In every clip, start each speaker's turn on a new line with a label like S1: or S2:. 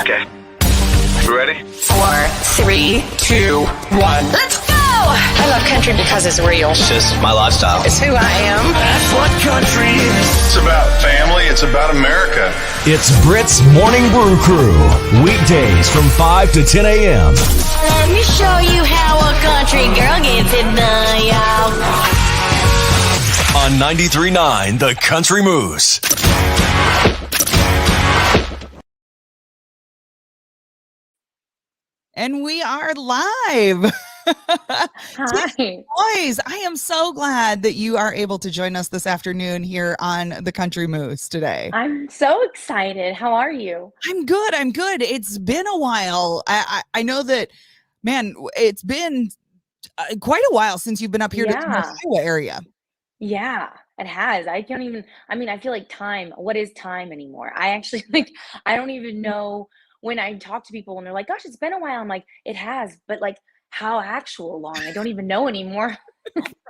S1: Okay. You ready?
S2: 4, 3, 2, 1. Let's go! I love country because it's real.
S3: It's just my lifestyle.
S2: It's who I am.
S4: That's what country is.
S1: It's about family. It's about America.
S4: It's Britt's Morning Brew Crew. Weekdays from 5 to 10 a.m.
S5: Let me show you how a country girl gets it done, y'all.
S4: On 93.9 The Country Moose.
S6: And we are live.
S7: Hi.
S6: Tiffany Woyes, I am so glad that you are able to join us this afternoon here on the Country Moose today.
S7: I'm so excited. How are you?
S6: I'm good. It's been a while. I know that, man, it's been quite a while since you've been up here to the North Iowa area.
S7: Yeah, it has. I feel like time, what is time anymore? I actually I don't even know when I talk to people and they're like, gosh, it's been a while. I'm like, it has, but like how actual long? I don't even know anymore.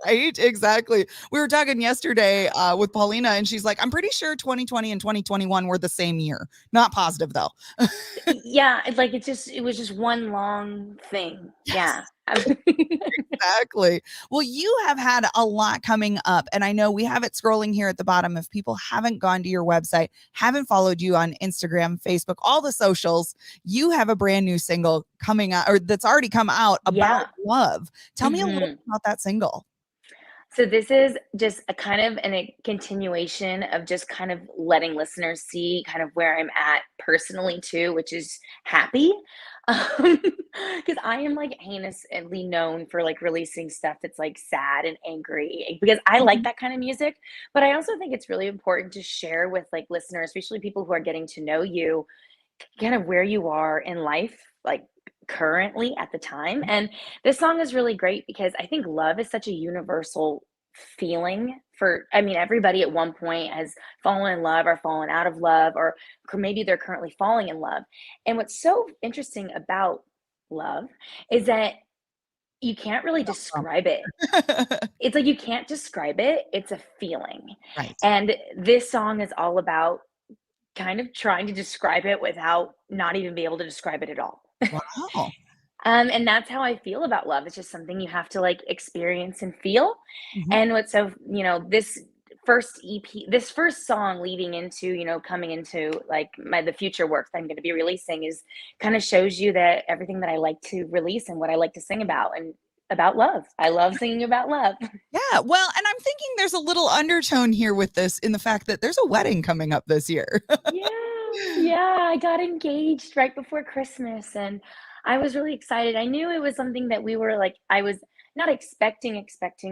S6: Right? Exactly. We were talking yesterday with Paulina and she's like, I'm pretty sure 2020 and 2021 were the same year. Not positive though.
S7: Yeah, it was just one long thing. Yeah.
S6: Exactly. Well, you have had a lot coming up, and I know we have it scrolling here at the bottom. If people haven't gone to your website, haven't followed you on Instagram, Facebook, all the socials, you have a brand new single coming out, or that's already come out about love. Tell me a little bit about that single.
S7: So this is just a kind of a continuation of just kind of letting listeners see kind of where I'm at personally too, which is happy. Because I am like heinously known for like releasing stuff that's like sad and angry because I like that kind of music. But I also think it's really important to share with like listeners, especially people who are getting to know you, kind of where you are in life, like currently at the time. And this song is really great because I think love is such a universal feeling everybody at one point has fallen in love or fallen out of love, or maybe they're currently falling in love. And what's so interesting about love is that you can't really describe it. It's like you can't describe it. It's a feeling.
S6: Right.
S7: And this song is all about kind of trying to describe it without not even be able to describe it at all.
S6: Wow.
S7: And that's how I feel about love. It's just something you have to like experience and feel. And what's so, this first EP, this first song leading into, coming into like the future work that I'm going to be releasing is kind of shows you that everything that I like to release and what I like to sing about and about love. I love singing about love.
S6: Yeah. Well, and I'm thinking there's a little undertone here with this in the fact that there's a wedding coming up this year.
S7: Yeah. I got engaged right before Christmas and I was really excited. I knew it was something that we were like, I was not expecting,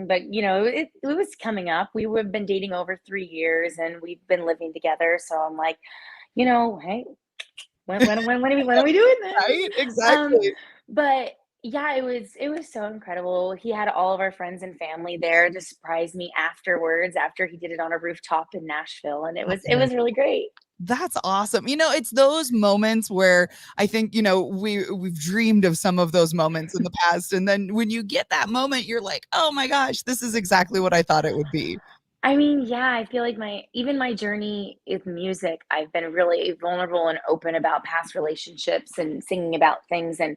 S7: but it was coming up. We have been dating over 3 years and we've been living together. So I'm like, hey, when are we doing this?
S6: Right? Exactly.
S7: But yeah, it was so incredible. He had all of our friends and family there to surprise me afterwards, after he did it on a rooftop in Nashville. And it was really great.
S6: That's awesome. It's those moments where I think, we've dreamed of some of those moments in the past. And then when you get that moment, you're like, oh my gosh, this is exactly what I thought it would be.
S7: I mean, yeah, I feel like my journey with music, I've been really vulnerable and open about past relationships and singing about things. And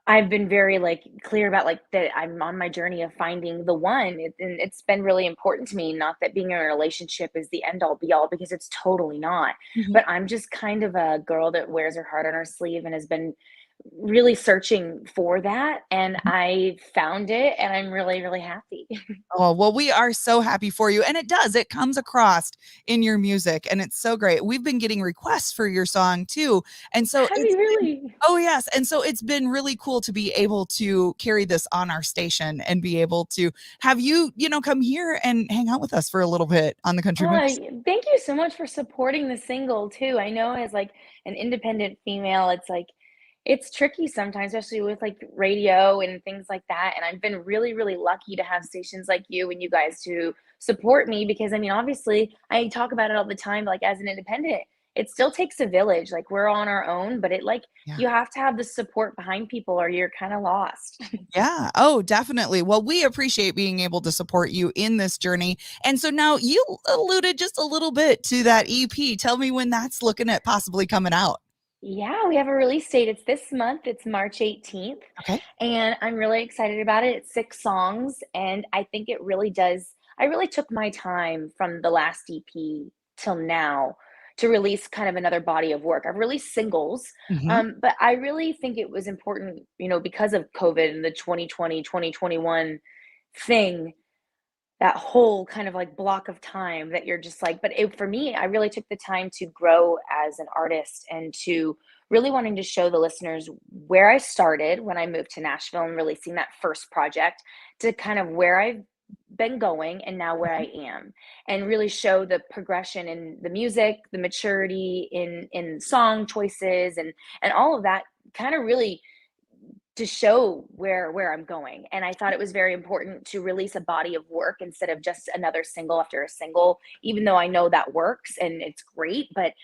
S7: I've been very like clear about like that I'm on my journey of finding the one. And it's been really important to me, not that being in a relationship is the end all be all, because it's totally not. But I'm just kind of a girl that wears her heart on her sleeve and has been really searching for that. And I found it and I'm really, really happy.
S6: Oh, well, we are so happy for you. And it comes across in your music and it's so great. We've been getting requests for your song too. And so oh yes. And so it's been really cool to be able to carry this on our station and be able to have you, come here and hang out with us for a little bit on the Country Moose.
S7: Thank you so much for supporting the single too. I know as like an independent female, it's like, it's tricky sometimes, especially with like radio and things like that. And I've been really, really lucky to have stations like you and you guys to support me because obviously I talk about it all the time, like as an independent, it still takes a village. Like we're on our own, but you have to have the support behind people or you're kind of lost.
S6: Yeah. Oh, definitely. Well, we appreciate being able to support you in this journey. And so now you alluded just a little bit to that EP. Tell me when that's looking at possibly coming out.
S7: Yeah, we have a release date. It's this month. It's March 18th.
S6: Okay.
S7: And I'm really excited about it. It's 6 songs. And I think it really does. I really took my time from the last EP till now to release kind of another body of work. I've released singles,
S6: Hmm.
S7: but I really think it was important, because of COVID and the 2020, 2021 thing, that whole kind of like block of time that you're just like, but for me, I really took the time to grow as an artist and to really wanting to show the listeners where I started when I moved to Nashville and releasing that first project to kind of where I've been going and now where I am, and really show the progression in the music, the maturity in song choices, and all of that, kind of really to show where I'm going. And I thought it was very important to release a body of work instead of just another single after a single, even though I know that works and it's great. But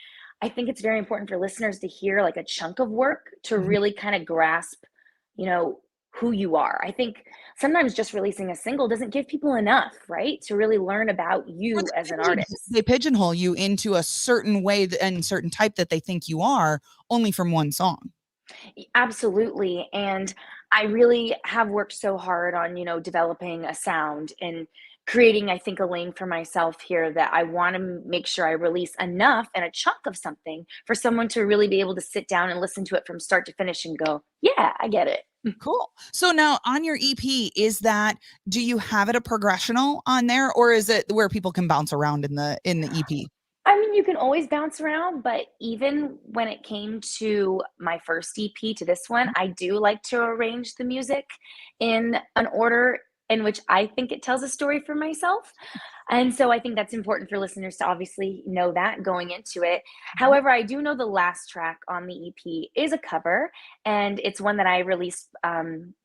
S7: I think it's very important for listeners to hear like a chunk of work to
S6: Hmm.
S7: really kind of grasp, you know, who you are. I think sometimes just releasing a single doesn't give people enough, right? To really learn about
S6: Or
S7: you as an artist.
S6: they pigeonhole you into a certain way and certain type that they think you are only from one song.
S7: Absolutely. And I really have worked so hard on, developing a sound and creating, I think, a lane for myself here that I want to make sure I release enough and a chunk of something for someone to really be able to sit down and listen to it from start to finish and go, yeah, I get it.
S6: Cool. So now on your EP, do you have it a progressional on there, or is it where people can bounce around in the EP?
S7: I mean, you can always bounce around, but even when it came to my first EP to this one, I do like to arrange the music in an order in which I think it tells a story for myself. And so I think that's important for listeners to obviously know that going into it. However, I do know the last track on the EP is a cover, and it's one that I released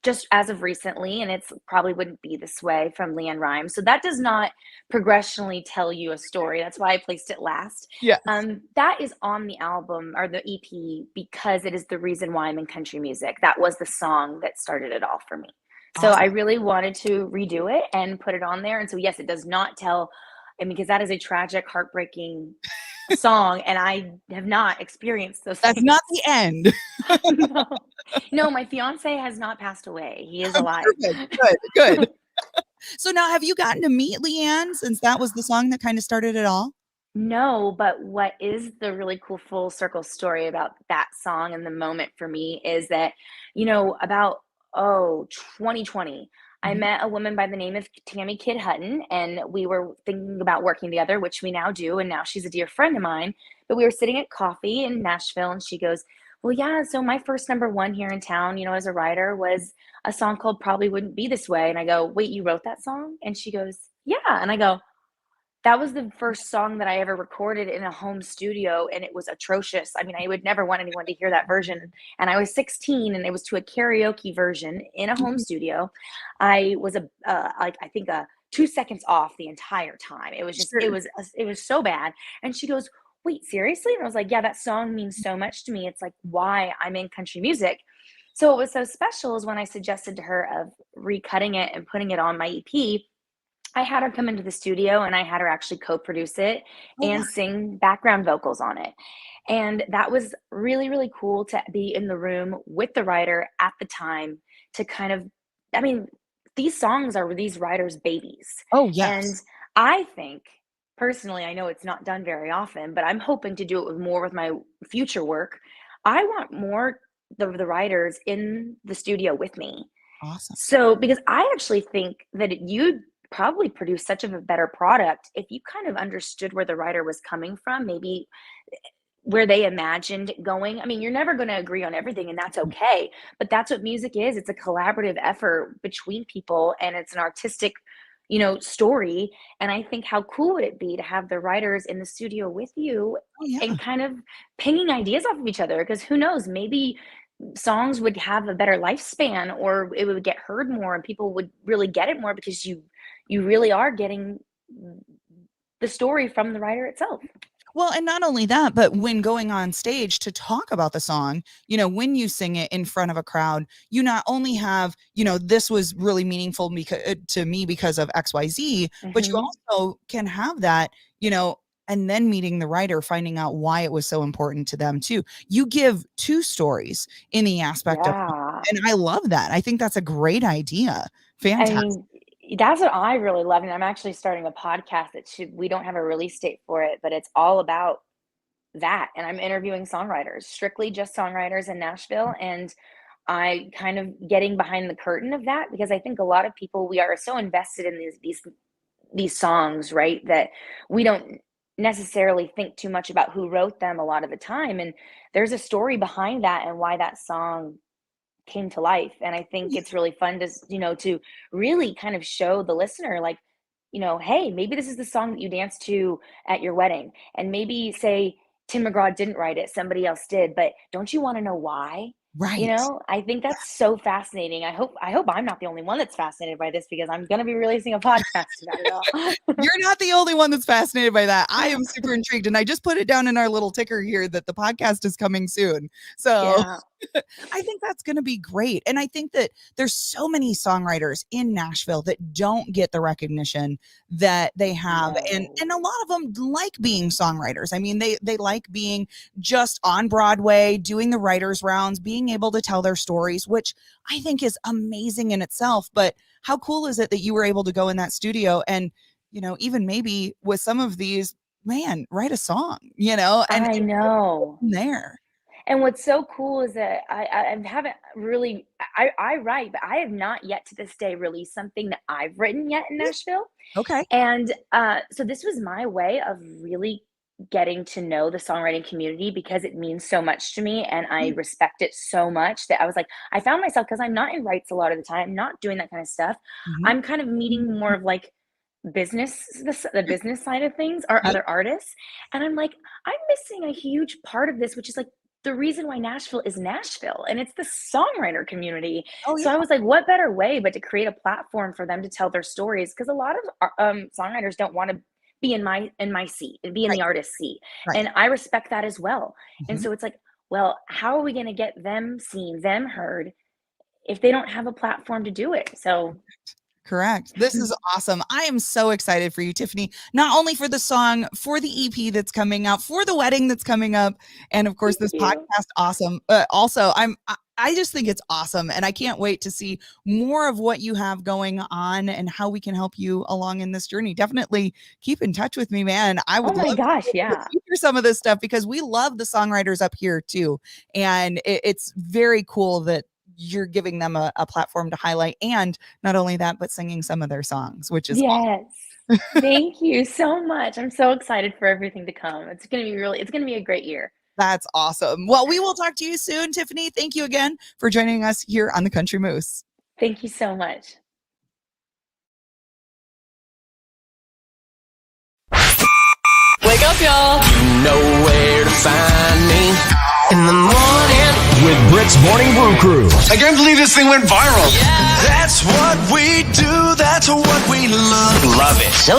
S7: just as of recently, and it's probably wouldn't be this way from Leanne Rhymes. So that does not progressionally tell you a story. That's why I placed it last.
S6: Yes.
S7: That is on the album or the EP because it is the reason why I'm in country music. That was the song that started it all for me. So I
S6: Awesome.
S7: really wanted to redo it and put it on there. And so, yes, it does not tell, I mean, because that is a tragic, heartbreaking song, and I have not experienced those
S6: That's
S7: things.
S6: not the end.
S7: No, no, my fiance has not passed away. He is alive.
S6: Perfect. Good. Good. So now have you gotten to meet Leanne since that was the song that kind of started it all?
S7: No, but what is the really cool full circle story about that song and the moment for me is that, about 2020, I
S6: Mhm.
S7: met a woman by the name of Tammy Kid Hutton, and we were thinking about working together, which we now do, and now she's a dear friend of mine. But we were sitting at coffee in Nashville, and she goes, "Well, yeah, so my first number one here in town, as a writer, was a song called Probably Wouldn't Be This Way." And I go, "Wait, you wrote that song?" And she goes, "Yeah." And I go, that was the first song that I ever recorded in a home studio, and it was atrocious. I mean, I would never want anyone to hear that version, and I was 16, and it was to a karaoke version in a home
S6: Mhm.
S7: studio. I was like, I think, 2 seconds off the entire time. It was just
S6: Sure.
S7: it was so bad, and she goes, "Wait, seriously?" And I was like, "Yeah, that song means so much to me. It's, like, why I'm in country music." So what was so special is when I suggested to her of recutting it and putting it on my EP, I had her come into the studio and I had her actually co-produce it
S6: Oh, wow.
S7: and sing background vocals on it. And that was really, really cool to be in the room with the writer at the time to kind of, I mean, these songs are these writers' babies.
S6: Oh,
S7: And
S6: yes.
S7: I think personally, I know it's not done very often, but I'm hoping to do it with more with my future work. I want more of the writers in the studio with me.
S6: Awesome.
S7: So, because I actually think that you'd probably produce such of a better product if you kind of understood where the writer was coming from, maybe where they imagined it going. I mean, you're never going to agree on everything, and that's okay. But that's what music is. It's a collaborative effort between people, and it's an artistic, story. And I think how cool would it be to have the writers in the studio with you
S6: Oh, yeah.
S7: and kind of pinging ideas off of each other? Because who knows, maybe songs would have a better lifespan or it would get heard more and people would really get it more because you really are getting the story from the writer itself.
S6: Well, and not only that, but when going on stage to talk about the song, when you sing it in front of a crowd, you not only have, this was really meaningful to me because of XYZ, but you
S7: Hmm.
S6: also can have that, and then meeting the writer, finding out why it was so important to them too. You give two stories in the aspect of, and I love that. I think that's a great idea. Fantastic.
S7: I mean, that's what I really love. And I'm actually starting a podcast we don't have a release date for it, but it's all about that. And I'm interviewing songwriters, strictly just songwriters in Nashville. And I kind of getting behind the curtain of that, because I think a lot of people, we are so invested in these songs, right, that we don't necessarily think too much about who wrote them a lot of the time. And there's a story behind that and why that song came to life. And I think it's really fun to, to really kind of show the listener, like, hey, maybe this is the song that you danced to at your wedding. And maybe say Tim McGraw didn't write it, somebody else did, but don't you want to know why?
S6: Right.
S7: I think that's so fascinating. I hope I'm not the only one that's fascinated by this, because I'm going to be releasing a podcast about it all.
S6: You're not the only one that's fascinated by that. I am super intrigued. And I just put it down in our little ticker here that the podcast is coming soon. So I think that's going to be great. And I think that there's so many songwriters in Nashville that don't get the recognition that they have. No. And a lot of them like being songwriters. I mean, they like being just on Broadway, doing the writers' rounds, being able to tell their stories, which I think is amazing in itself. But how cool is it that you were able to go in that studio and, even maybe with some of these, man, write a song, and
S7: I know
S6: there.
S7: And what's so cool is that I haven't really, I write, but I have not yet to this day released something that I've written yet in Nashville.
S6: Okay.
S7: And so this was my way of really getting to know the songwriting community, because it means so much to me and I respect it so much that I was like, I found myself, because I'm not in rights a lot of the time, not doing that kind of stuff. I'm kind of meeting more of like the business side of things, or other artists. And I'm like, I'm missing a huge part of this, which is like the reason why Nashville is Nashville, and it's the songwriter community. So I was like, what better way but to create a platform for them to tell their stories? Because a lot of songwriters don't want to be in my seat and be in the artist's seat. And I respect that as well. And so it's like, well, how are we going to get them seen, them heard, if they don't have a platform to do it? So
S6: correct. This is awesome. I am so excited for you, Tiffany, not only for the song, for the EP that's coming out, for the wedding that's coming up, and of course this podcast. Awesome. Also, I just think it's awesome, and I can't wait to see more of what you have going on and how we can help you along in this journey. Definitely keep in touch with me, man. I would love to hear some of this stuff, because we love the songwriters up here too, and it's very cool that you're giving them a platform to highlight, and not only that, but singing some of their songs, which is awesome.
S7: Thank you so much. I'm so excited for everything to come. It's going to be a great year.
S6: That's awesome. Well, we will talk to you soon, Tiffany. Thank you again for joining us here on the Country Moose.
S7: Thank you so much.
S2: Wake up, y'all.
S3: You know where to find me in the morning
S4: with Britt's Morning Brew Crew.
S1: I can't believe this thing went viral.
S3: That's what we do. That's what we love.
S1: Love it.